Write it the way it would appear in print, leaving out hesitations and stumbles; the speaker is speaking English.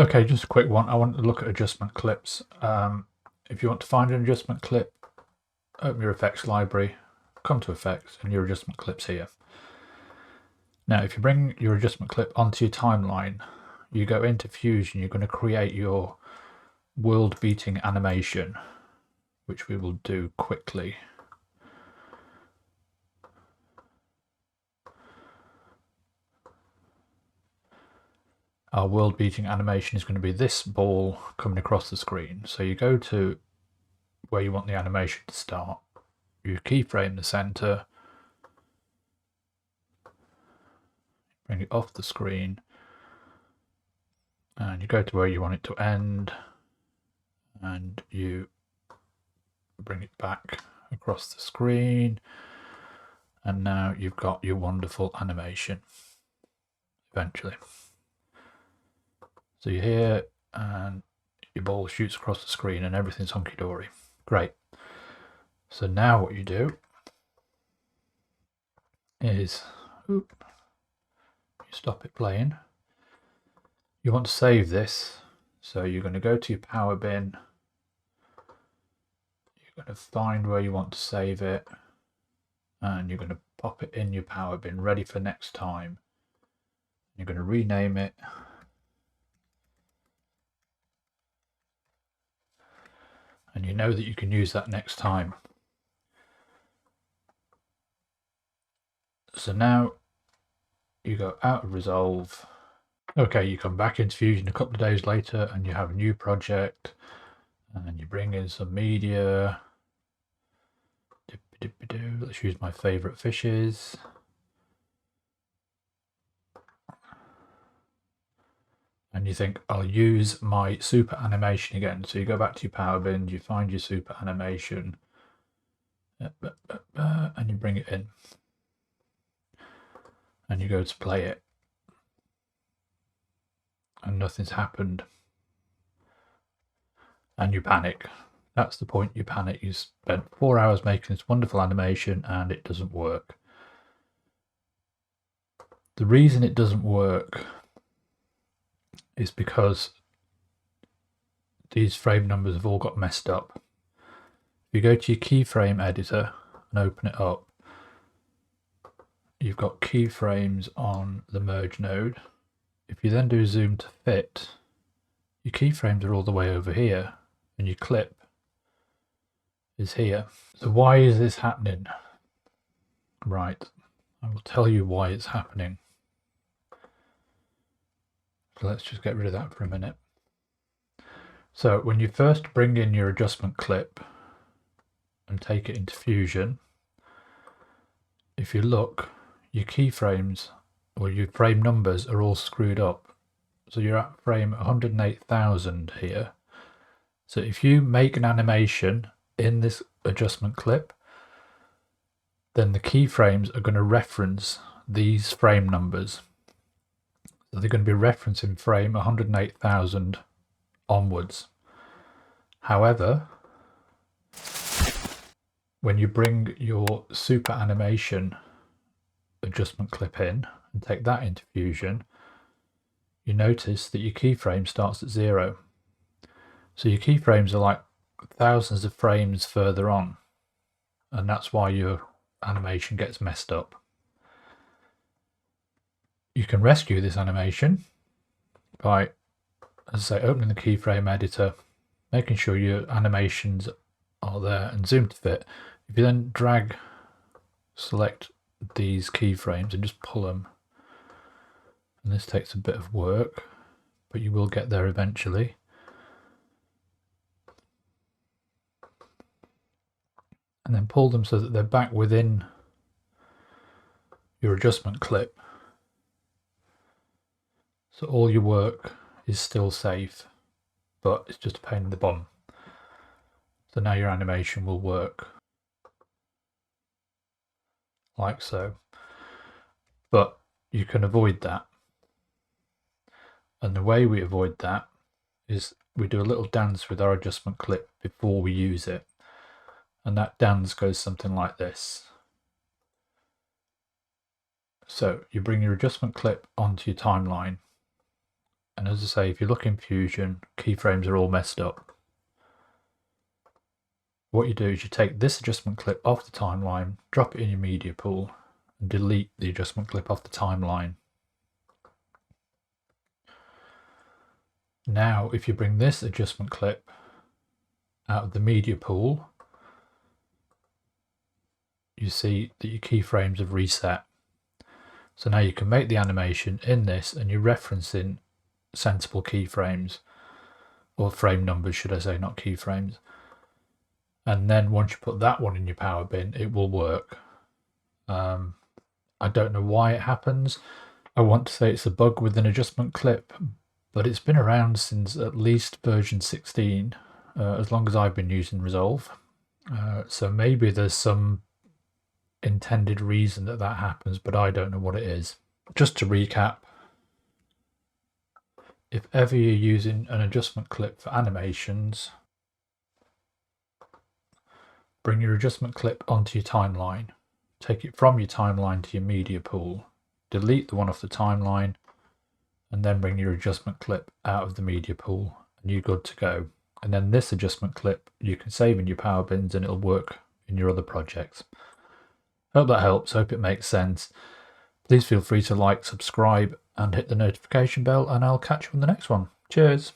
Okay, just a quick one. I want to look at adjustment clips. If you want to find an adjustment clip, open your effects library, come to effects, and your adjustment clips here. Now, if you bring your adjustment clip onto your timeline, you go into Fusion, you're going to create your world beating animation, which we will do quickly. Our world beating animation is going to be this ball coming across the screen. So you go to where you want the animation to start, you keyframe the center, bring it off the screen, and you go to where you want it to end, and you bring it back across the screen, and now you've got your wonderful animation eventually. So you're here and your ball shoots across the screen and everything's hunky-dory. Great. So now what you do is you stop it playing. You want to save this, so you're going to go to your power bin. You're going to find where you want to save it, and you're going to pop it in your power bin, ready for next time. You're going to rename it. And you know that you can use that next time. So now you go out of Resolve. Okay, you come back into Fusion a couple of days later and you have a new project, and you bring in some media. Let's use my favorite fishes. And you think, I'll use my super animation again. So you go back to your power bin, you find your super animation, and you bring it in. And you go to play it. And nothing's happened. And you panic. That's the point, you panic. You spent 4 hours making this wonderful animation and it doesn't work. The reason it doesn't work is because these frame numbers have all got messed up. If you go to your keyframe editor and open it up, you've got keyframes on the merge node. If you then do zoom to fit, your keyframes are all the way over here and your clip is here. So why is this happening? Right, I will tell you why it's happening. So let's just get rid of that for a minute. So when you first bring in your adjustment clip and take it into Fusion, if you look, your keyframes or your frame numbers are all screwed up. So you're at frame 108,000 here. So if you make an animation in this adjustment clip, then the keyframes are going to reference these frame numbers. So they're going to be referencing frame 108,000 onwards. However, when you bring your super animation adjustment clip in and take that into Fusion, you notice that your keyframe starts at 0. So your keyframes are like thousands of frames further on, and that's why your animation gets messed up. You can rescue this animation by, as I say, opening the keyframe editor, making sure your animations are there, and zoom to fit. If you then select these keyframes and just pull them, and this takes a bit of work, but you will get there eventually. And then pull them so that they're back within your adjustment clip. So all your work is still safe, but it's just a pain in the bum. So now your animation will work like so. But you can avoid that. And the way we avoid that is we do a little dance with our adjustment clip before we use it. And that dance goes something like this. So you bring your adjustment clip onto your timeline And as I say, if you look in Fusion, keyframes are all messed up. What you do is you take this adjustment clip off the timeline, drop it in your media pool, and delete the adjustment clip off the timeline. Now, if you bring this adjustment clip out of the media pool, you see that your keyframes have reset. So now you can make the animation in this and you're referencing sensible keyframes, or frame numbers should I say, not keyframes. And then once you put that one in your power bin, it will work. I don't know why it happens. I want to say it's a bug with an adjustment clip, but it's been around since at least version 16, as long as I've been using Resolve. So maybe there's some intended reason that happens, but I don't know what it is. Just to recap, if ever you're using an adjustment clip for animations, bring your adjustment clip onto your timeline, take it from your timeline to your media pool, delete the one off the timeline, and then bring your adjustment clip out of the media pool, and you're good to go. And then this adjustment clip you can save in your power bins and it'll work in your other projects. Hope that helps, hope it makes sense. Please feel free to like, subscribe, and hit the notification bell, and I'll catch you on the next one. Cheers!